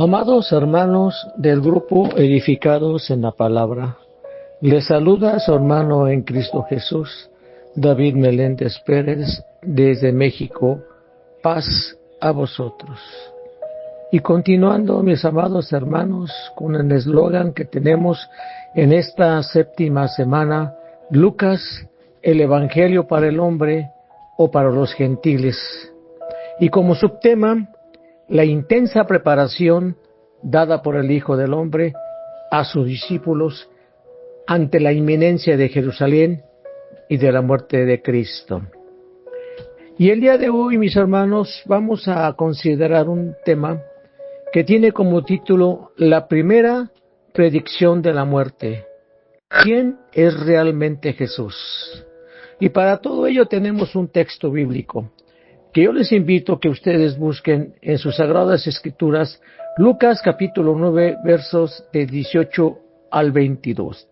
Amados hermanos del grupo Edificados en la Palabra, les saluda su hermano en Cristo Jesús, David Meléndez Pérez, desde México. Paz a vosotros. Y continuando, mis amados hermanos, con el eslogan que tenemos en esta séptima semana, Lucas, el Evangelio para el hombre o para los gentiles. Y como subtema, la intensa preparación dada por el Hijo del Hombre a sus discípulos ante la inminencia de Jerusalén y de la muerte de Cristo. Y el día de hoy, mis hermanos, vamos a considerar un tema que tiene como título la primera predicción de la muerte. ¿Quién es realmente Jesús? Y para todo ello tenemos un texto bíblico que yo les invito a que ustedes busquen en sus sagradas escrituras, Lucas capítulo 9, versos de 18 al 22.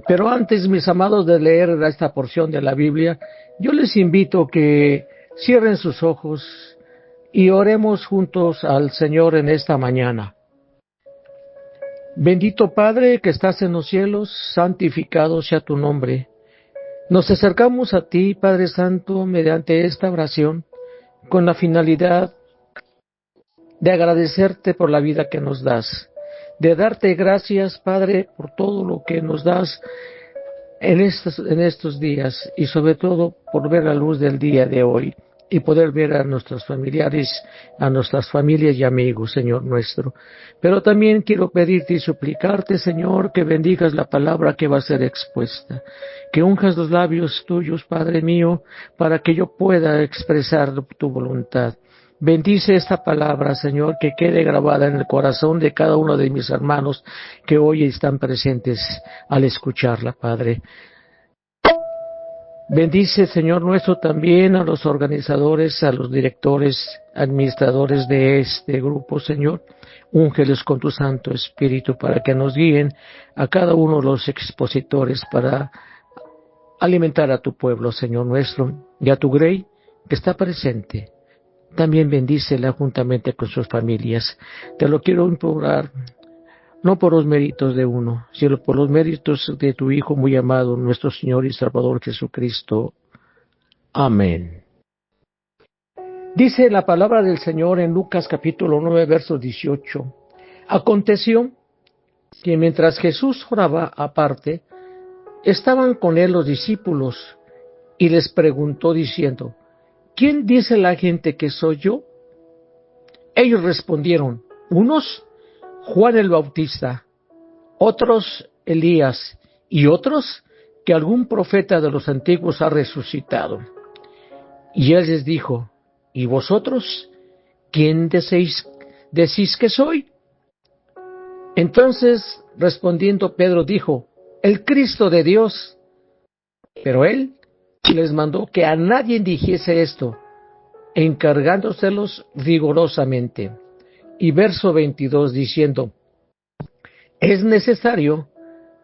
Pero antes, mis amados, de leer esta porción de la Biblia, yo les invito a que cierren sus ojos y oremos juntos al Señor en esta mañana. Bendito Padre que estás en los cielos, santificado sea tu nombre. Nos acercamos a ti, Padre Santo, mediante esta oración, con la finalidad de agradecerte por la vida que nos das, de darte gracias, Padre, por todo lo que nos das en estos días y sobre todo por ver la luz del día de hoy y poder ver a nuestros familiares, a nuestras familias y amigos, Señor nuestro. Pero también quiero pedirte y suplicarte, Señor, que bendigas la palabra que va a ser expuesta, que unjas los labios tuyos, Padre mío, para que yo pueda expresar tu voluntad. Bendice esta palabra, Señor, que quede grabada en el corazón de cada uno de mis hermanos que hoy están presentes al escucharla, Padre. Bendice, Señor nuestro, también a los organizadores, a los directores, administradores de este grupo, Señor. Úngeles con tu Santo Espíritu para que nos guíen a cada uno de los expositores para alimentar a tu pueblo, Señor nuestro, y a tu Grey que está presente. También bendícela juntamente con sus familias. Te lo quiero implorar, no por los méritos de uno, sino por los méritos de tu Hijo muy amado, nuestro Señor y Salvador Jesucristo. Amén. Dice la palabra del Señor en Lucas capítulo 9, verso 18. Aconteció que mientras Jesús oraba aparte, estaban con él los discípulos, y les preguntó diciendo, ¿quién dice la gente que soy yo? Ellos respondieron, unos, Juan el Bautista, otros Elías, y otros que algún profeta de los antiguos ha resucitado. Y él les dijo, ¿y vosotros? ¿Quién decís que soy? Entonces, respondiendo Pedro dijo, el Cristo de Dios. Pero él les mandó que a nadie dijese esto, encargándoselos rigurosamente. Y verso 22 diciendo, es necesario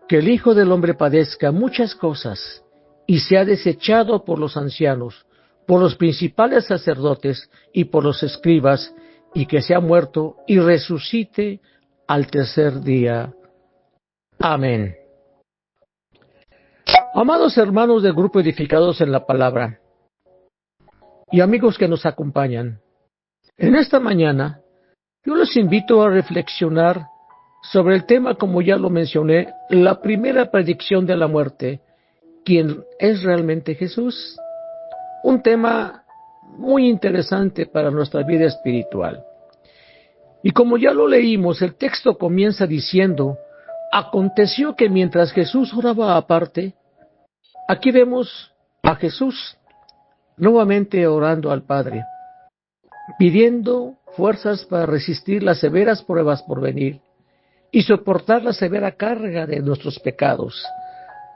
que el Hijo del Hombre padezca muchas cosas y sea desechado por los ancianos, por los principales sacerdotes y por los escribas, y que sea muerto y resucite al tercer día. Amén. Amados hermanos del grupo Edificados en la Palabra y amigos que nos acompañan, en esta mañana yo los invito a reflexionar sobre el tema, como ya lo mencioné, la primera predicción de la muerte. ¿Quién es realmente Jesús? Un tema muy interesante para nuestra vida espiritual. Y como ya lo leímos, el texto comienza diciendo, aconteció que mientras Jesús oraba aparte, aquí vemos a Jesús nuevamente orando al Padre, pidiendo fuerzas para resistir las severas pruebas por venir y soportar la severa carga de nuestros pecados.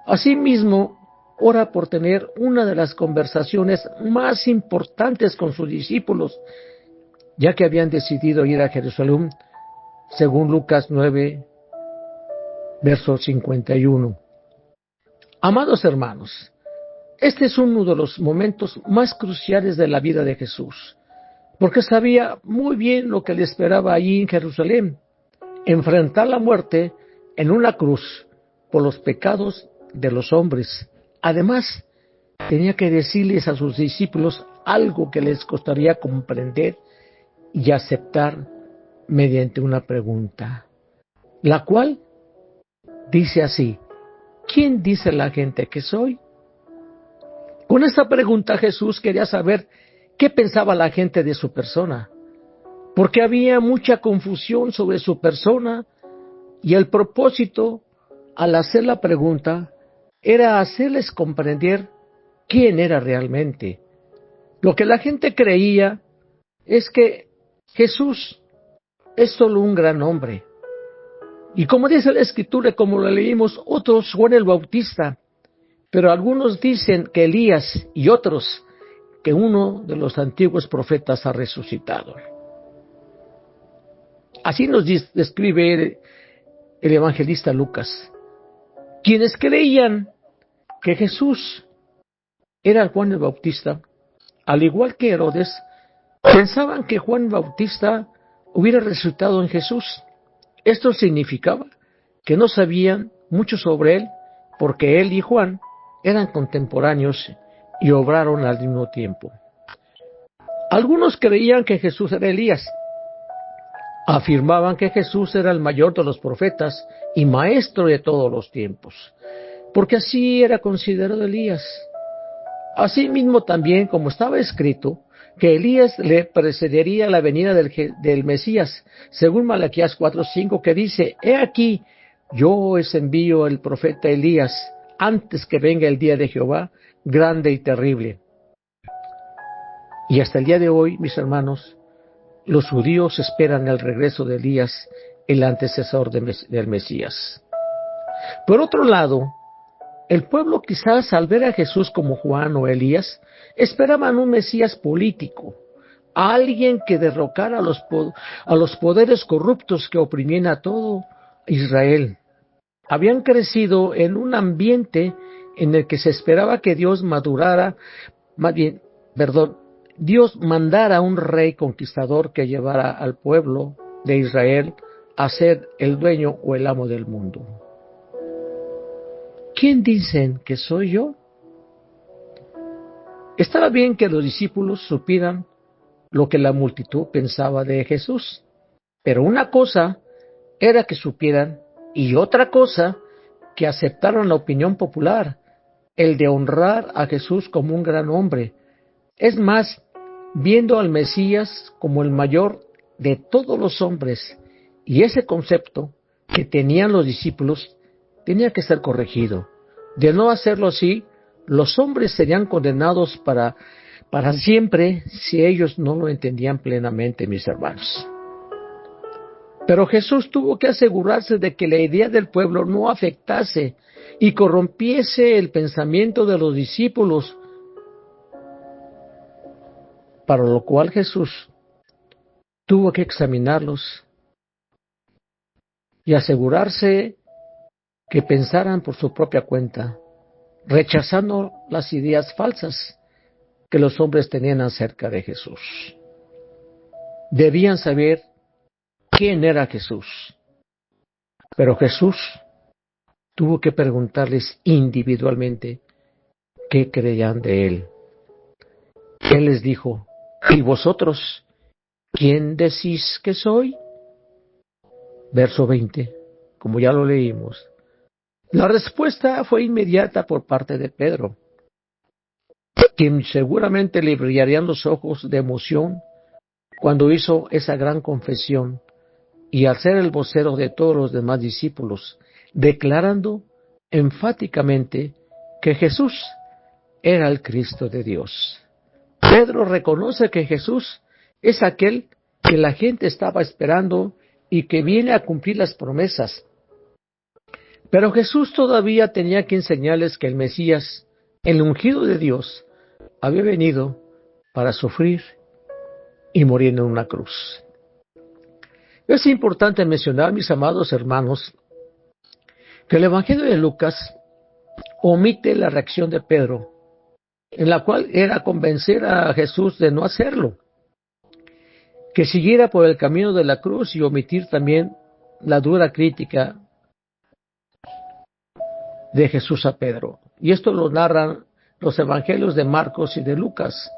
Asimismo, ora por tener una de las conversaciones más importantes con sus discípulos, ya que habían decidido ir a Jerusalén, según Lucas 9, verso 51. Amados hermanos, este es uno de los momentos más cruciales de la vida de Jesús, porque sabía muy bien lo que le esperaba allí en Jerusalén, enfrentar la muerte en una cruz por los pecados de los hombres. Además, tenía que decirles a sus discípulos algo que les costaría comprender y aceptar mediante una pregunta, la cual dice así: ¿quién dice la gente que soy? Con esta pregunta Jesús quería saber qué pensaba la gente de su persona, porque había mucha confusión sobre su persona y el propósito al hacer la pregunta era hacerles comprender quién era realmente. Lo que la gente creía es que Jesús es solo un gran hombre. Y como dice la Escritura, y como lo leímos, otros Juan el Bautista, pero algunos dicen que Elías y otros que uno de los antiguos profetas ha resucitado. Así nos describe el evangelista Lucas. Quienes creían que Jesús era Juan el Bautista, al igual que Herodes, pensaban que Juan Bautista hubiera resucitado en Jesús. Esto significaba que no sabían mucho sobre él, porque él y Juan eran contemporáneos y obraron al mismo tiempo. Algunos creían que Jesús era Elías. Afirmaban que Jesús era el mayor de los profetas y maestro de todos los tiempos, porque así era considerado Elías. Asimismo también, como estaba escrito, que Elías le precedería la venida del Mesías, según Malaquías 4:5, que dice: he aquí, yo os envío el profeta Elías, antes que venga el día de Jehová, grande y terrible. Y hasta el día de hoy, mis hermanos, los judíos esperan el regreso de Elías, el antecesor del Mesías. Por otro lado, el pueblo, quizás al ver a Jesús como Juan o Elías, esperaban un Mesías político, alguien que derrocara a los poderes corruptos que oprimían a todo Israel. Habían crecido en un ambiente en el que se esperaba que Dios Dios mandara un rey conquistador que llevara al pueblo de Israel a ser el dueño o el amo del mundo. ¿Quién dicen que soy yo? Estaba bien que los discípulos supieran lo que la multitud pensaba de Jesús, pero una cosa era que supieran y otra cosa que aceptaran la opinión popular, el de honrar a Jesús como un gran hombre. Es más, viendo al Mesías como el mayor de todos los hombres, y ese concepto que tenían los discípulos tenía que ser corregido. De no hacerlo así, los hombres serían condenados para siempre si ellos no lo entendían plenamente, mis hermanos. Pero Jesús tuvo que asegurarse de que la idea del pueblo no afectase y corrompiese el pensamiento de los discípulos, para lo cual Jesús tuvo que examinarlos y asegurarse que pensaran por su propia cuenta, rechazando las ideas falsas que los hombres tenían acerca de Jesús. Debían saber quién era Jesús, pero Jesús tuvo que preguntarles individualmente qué creían de él. Él les dijo: ¿y vosotros quién decís que soy? Verso 20, como ya lo leímos. La respuesta fue inmediata por parte de Pedro, quien seguramente le brillarían los ojos de emoción cuando hizo esa gran confesión, y al ser el vocero de todos los demás discípulos, declarando enfáticamente que Jesús era el Cristo de Dios. Pedro reconoce que Jesús es aquel que la gente estaba esperando y que viene a cumplir las promesas. Pero Jesús todavía tenía que enseñarles que el Mesías, el ungido de Dios, había venido para sufrir y morir en una cruz. Es importante mencionar, mis amados hermanos, que el Evangelio de Lucas omite la reacción de Pedro, en la cual era convencer a Jesús de no hacerlo. que siguiera por el camino de la cruz y omitir también la dura crítica de Jesús a Pedro. Y esto lo narran los evangelios de Marcos y de Lucas.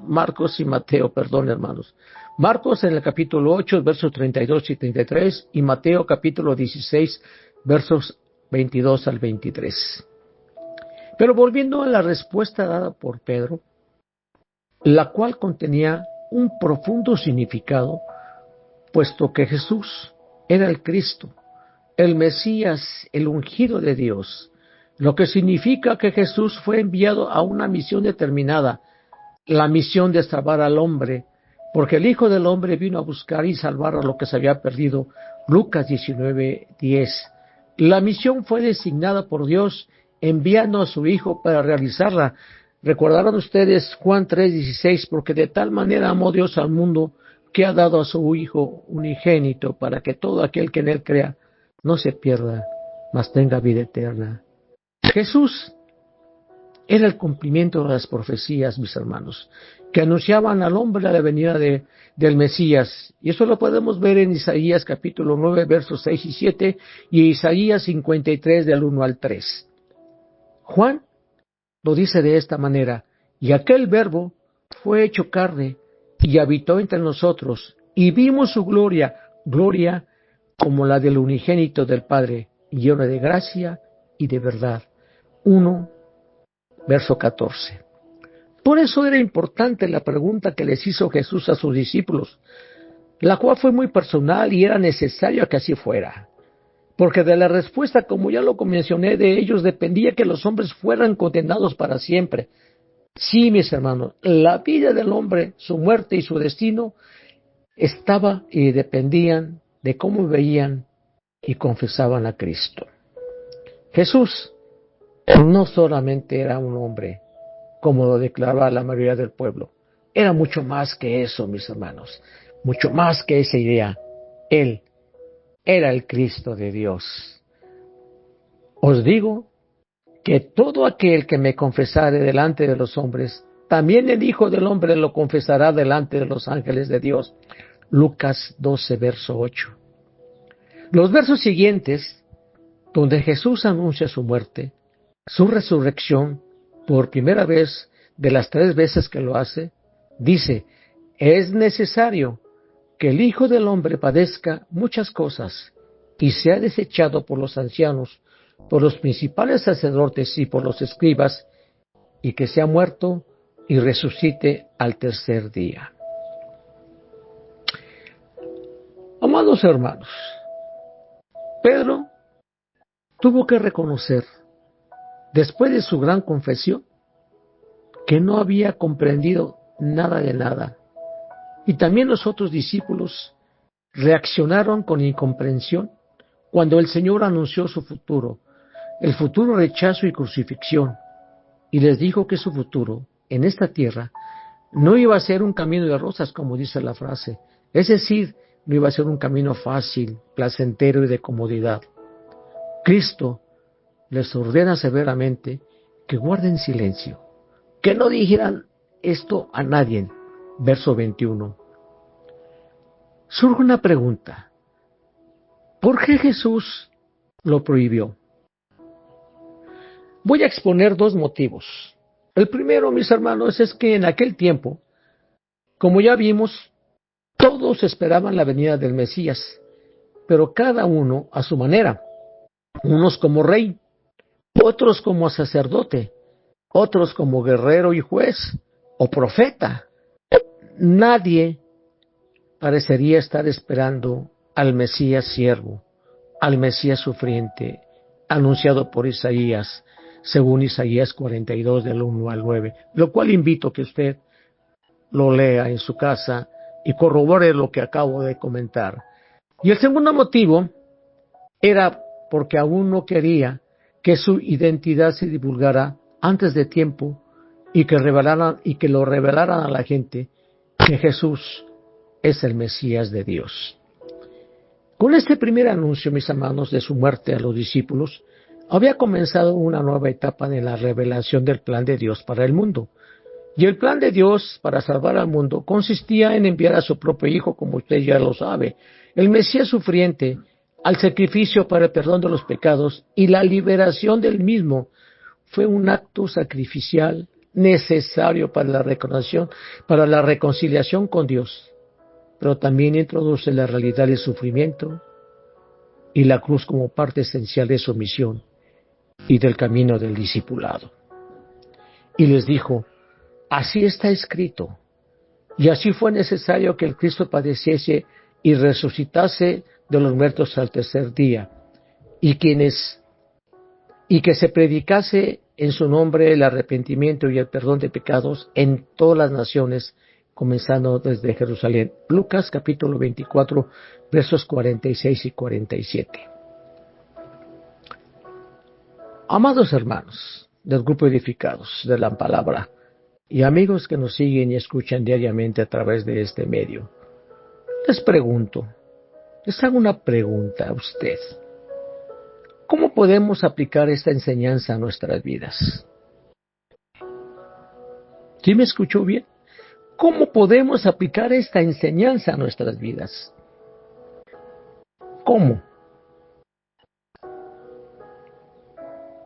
Marcos y Mateo, hermanos. Marcos en el capítulo 8, versos 32 y 33, y Mateo capítulo 16, versos 22 al 23. Pero volviendo a la respuesta dada por Pedro, la cual contenía un profundo significado, puesto que Jesús era el Cristo, el Mesías, el ungido de Dios, lo que significa que Jesús fue enviado a una misión determinada, la misión de salvar al hombre, porque el Hijo del Hombre vino a buscar y salvar a lo que se había perdido. Lucas 19:10. La misión fue designada por Dios, enviando a su Hijo para realizarla. Recordarán ustedes Juan 3:16, porque de tal manera amó Dios al mundo que ha dado a su Hijo unigénito, para que todo aquel que en él crea no se pierda, mas tenga vida eterna. Jesús era el cumplimiento de las profecías, mis hermanos, que anunciaban al hombre la venida del Mesías. Y eso lo podemos ver en Isaías capítulo 9, versos 6 y 7, y Isaías 53, del 1 al 3. Juan lo dice de esta manera: y aquel Verbo fue hecho carne y habitó entre nosotros, y vimos su gloria, gloria como la del unigénito del Padre, lleno de gracia y de verdad. 1, verso 14. Por eso era importante la pregunta que les hizo Jesús a sus discípulos, la cual fue muy personal y era necesario que así fuera. Porque de la respuesta, como ya lo mencioné, de ellos dependía que los hombres fueran condenados para siempre. Sí, mis hermanos, la vida del hombre, su muerte y su destino estaba y dependían de cómo veían y confesaban a Cristo. Jesús no solamente era un hombre, como lo declaraba la mayoría del pueblo. Era mucho más que eso, mis hermanos, mucho más que esa idea. Él era el Cristo de Dios. Os digo que todo aquel que me confesare delante de los hombres, también el Hijo del Hombre lo confesará delante de los ángeles de Dios. Lucas 12, verso 8. Los versos siguientes, donde Jesús anuncia su muerte, su resurrección, por primera vez de las 3 veces que lo hace, dice: es necesario que el Hijo del Hombre padezca muchas cosas y sea desechado por los ancianos, por los principales sacerdotes y por los escribas, y que sea muerto y resucite al tercer día. Amados hermanos, Pedro tuvo que reconocer, después de su gran confesión, que no había comprendido nada de nada. Y también los otros discípulos reaccionaron con incomprensión cuando el Señor anunció su futuro, el futuro rechazo y crucifixión, y les dijo que su futuro en esta tierra no iba a ser un camino de rosas, como dice la frase, es decir, no iba a ser un camino fácil, placentero y de comodidad. Cristo les ordena severamente que guarden silencio, que no dijeran esto a nadie. Verso 21. Surge una pregunta: ¿por qué Jesús lo prohibió? Voy a exponer 2 motivos. El primero, mis hermanos, es que en aquel tiempo, como ya vimos, todos esperaban la venida del Mesías, pero cada uno a su manera. Unos como rey, otros como sacerdote, otros como guerrero y juez o profeta. Nadie parecería estar esperando al Mesías siervo, al Mesías sufriente, anunciado por Isaías, según Isaías 42, del 1 al 9, lo cual invito que usted lo lea en su casa y corrobore lo que acabo de comentar. Y el segundo motivo era porque aún no quería que su identidad se divulgara antes de tiempo y que lo revelaran a la gente que Jesús es el Mesías de Dios. Con este primer anuncio, mis hermanos, de su muerte a los discípulos, había comenzado una nueva etapa de la revelación del plan de Dios para el mundo. Y el plan de Dios para salvar al mundo consistía en enviar a su propio Hijo, como usted ya lo sabe, el Mesías sufriente, al sacrificio para el perdón de los pecados y la liberación del mismo. Fue un acto sacrificial necesario para la reconciliación con Dios, pero también introduce la realidad del sufrimiento y la cruz como parte esencial de su misión y del camino del discipulado. Y les dijo: así está escrito, y así fue necesario que el Cristo padeciese y resucitase de los muertos al tercer día, y que se predicase en su nombre el arrepentimiento y el perdón de pecados en todas las naciones, comenzando desde Jerusalén. Lucas capítulo 24, versos 46 y 47. Amados hermanos del grupo Edificados de la Palabra y amigos que nos siguen y escuchan diariamente a través de este medio, les hago una pregunta a usted. ¿Cómo podemos aplicar esta enseñanza a nuestras vidas? ¿Sí me escuchó bien? ¿Cómo podemos aplicar esta enseñanza a nuestras vidas? ¿Cómo?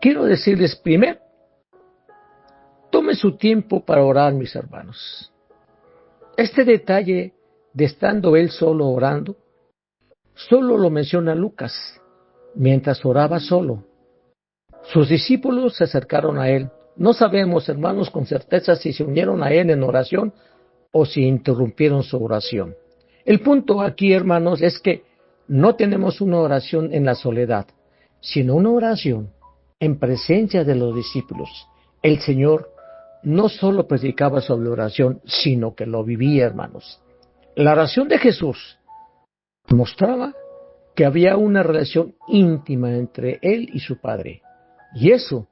Quiero decirles primero, tome su tiempo para orar, mis hermanos. Este detalle de estando él solo orando, solo lo menciona Lucas, mientras oraba solo. Sus discípulos se acercaron a él. No sabemos, hermanos, con certeza si se unieron a él en oración o si interrumpieron su oración. El punto aquí, hermanos, es que no tenemos una oración en la soledad, sino una oración en presencia de los discípulos. El Señor no solo predicaba sobre oración, sino que lo vivía, hermanos. La oración de Jesús mostraba que había una relación íntima entre él y su Padre. Y eso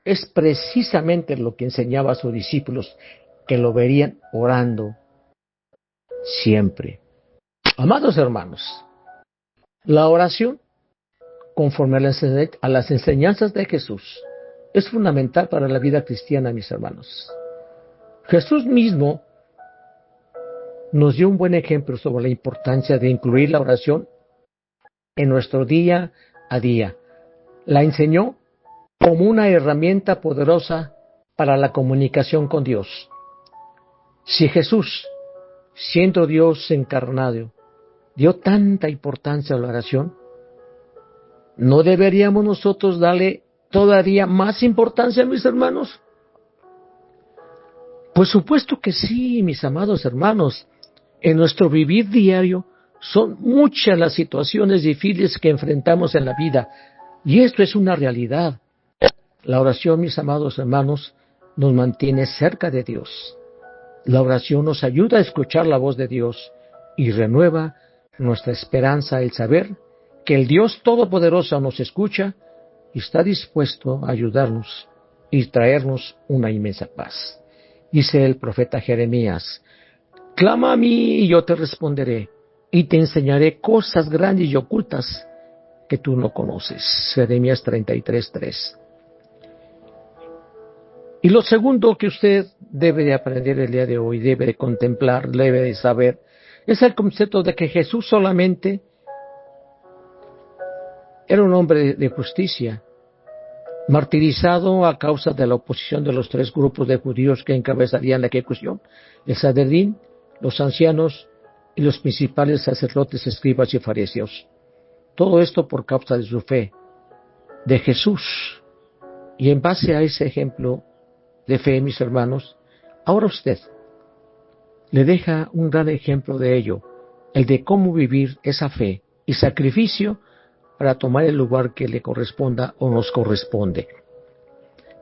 es precisamente lo que enseñaba a sus discípulos, que lo verían orando siempre. Amados hermanos, la oración, conforme a las enseñanzas de Jesús, es fundamental para la vida cristiana, mis hermanos. Jesús mismo nos dio un buen ejemplo sobre la importancia de incluir la oración en nuestro día a día. La enseñó como una herramienta poderosa para la comunicación con Dios. Si Jesús, siendo Dios encarnado, dio tanta importancia a la oración, ¿no deberíamos nosotros darle todavía más importancia, mis hermanos? Por supuesto que sí, mis amados hermanos. En nuestro vivir diario son muchas las situaciones difíciles que enfrentamos en la vida, y esto es una realidad. La oración, mis amados hermanos, nos mantiene cerca de Dios. La oración nos ayuda a escuchar la voz de Dios y renueva nuestra esperanza el saber que el Dios Todopoderoso nos escucha y está dispuesto a ayudarnos y traernos una inmensa paz. Dice el profeta Jeremías: clama a mí y yo te responderé, y te enseñaré cosas grandes y ocultas que tú no conoces. Jeremías 33:3. Y lo segundo que usted debe de aprender el día de hoy, debe de contemplar, debe de saber, es el concepto de que Jesús solamente era un hombre de justicia, martirizado a causa de la oposición de los tres grupos de judíos que encabezarían la ejecución: el Sanedrín, los ancianos y los principales sacerdotes, escribas y fariseos. Todo esto por causa de su fe de Jesús. Y en base a ese ejemplo de fe, mis hermanos, ahora usted le deja un gran ejemplo de ello, el de cómo vivir esa fe y sacrificio para tomar el lugar que le corresponda o nos corresponde.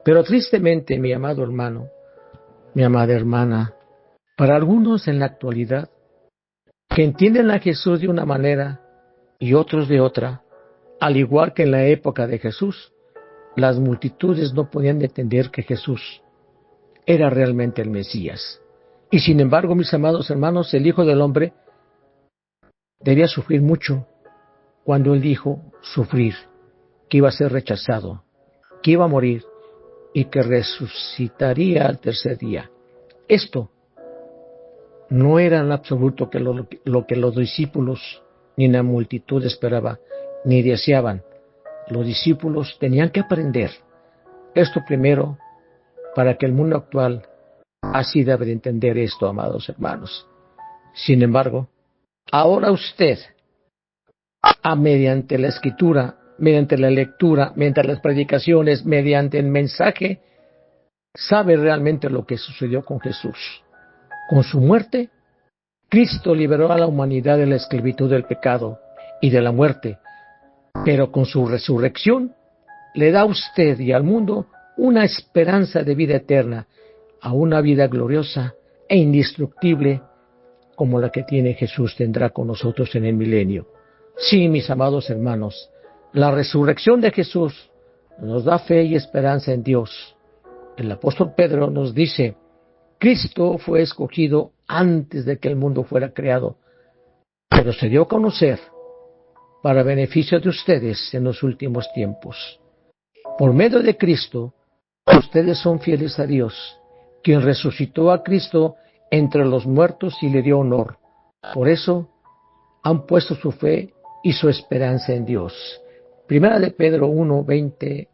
Pero tristemente, mi amado hermano, mi amada hermana, para algunos en la actualidad, que entienden a Jesús de una manera y otros de otra, al igual que en la época de Jesús, las multitudes no podían entender que Jesús era realmente el Mesías. Y sin embargo, mis amados hermanos, el Hijo del Hombre debía sufrir mucho cuando él dijo sufrir, que iba a ser rechazado, que iba a morir y que resucitaría al tercer día. Esto no era en absoluto lo que los discípulos ni la multitud esperaba ni deseaban. Los discípulos tenían que aprender esto primero para que el mundo actual así debe de entender esto, amados hermanos. Sin embargo, ahora usted, mediante la escritura, mediante la lectura, mediante las predicaciones, mediante el mensaje, sabe realmente lo que sucedió con Jesús. Con su muerte, Cristo liberó a la humanidad de la esclavitud del pecado y de la muerte, pero con su resurrección le da a usted y al mundo una esperanza de vida eterna, a una vida gloriosa e indestructible como la que tiene Jesús tendrá con nosotros en el milenio. Sí, mis amados hermanos, la resurrección de Jesús nos da fe y esperanza en Dios. El apóstol Pedro nos dice: Cristo fue escogido antes de que el mundo fuera creado, pero se dio a conocer para beneficio de ustedes en los últimos tiempos. Por medio de Cristo, ustedes son fieles a Dios, quien resucitó a Cristo entre los muertos y le dio honor. Por eso han puesto su fe y su esperanza en Dios. Primera de Pedro 1, 20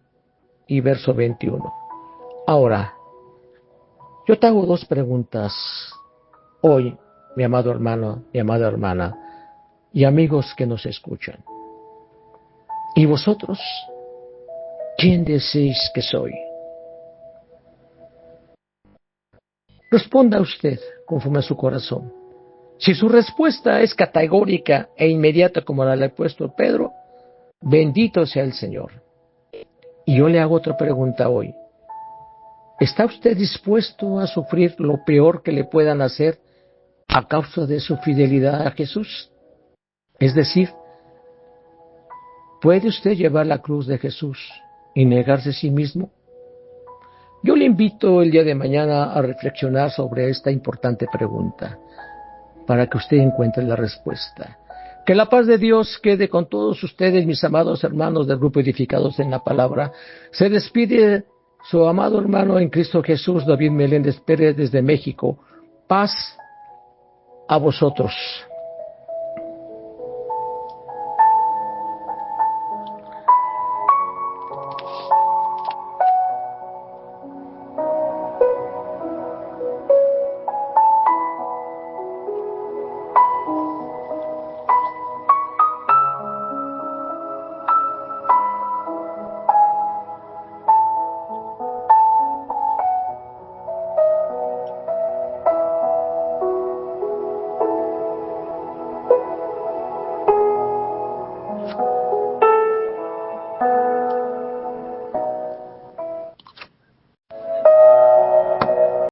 y verso 21. Ahora, yo te hago dos preguntas hoy, mi amado hermano, mi amada hermana, y amigos que nos escuchan. ¿Y vosotros? ¿Quién decís que soy? Responda usted conforme a su corazón. Si su respuesta es categórica e inmediata como la del apóstol Pedro, bendito sea el Señor. Y yo le hago otra pregunta hoy. ¿Está usted dispuesto a sufrir lo peor que le puedan hacer a causa de su fidelidad a Jesús? Es decir, ¿puede usted llevar la cruz de Jesús y negarse a sí mismo? Yo le invito el día de mañana a reflexionar sobre esta importante pregunta, para que usted encuentre la respuesta. Que la paz de Dios quede con todos ustedes, mis amados hermanos del Grupo Edificados en la Palabra. Se despide su amado hermano en Cristo Jesús, David Meléndez Pérez, desde México. Paz a vosotros.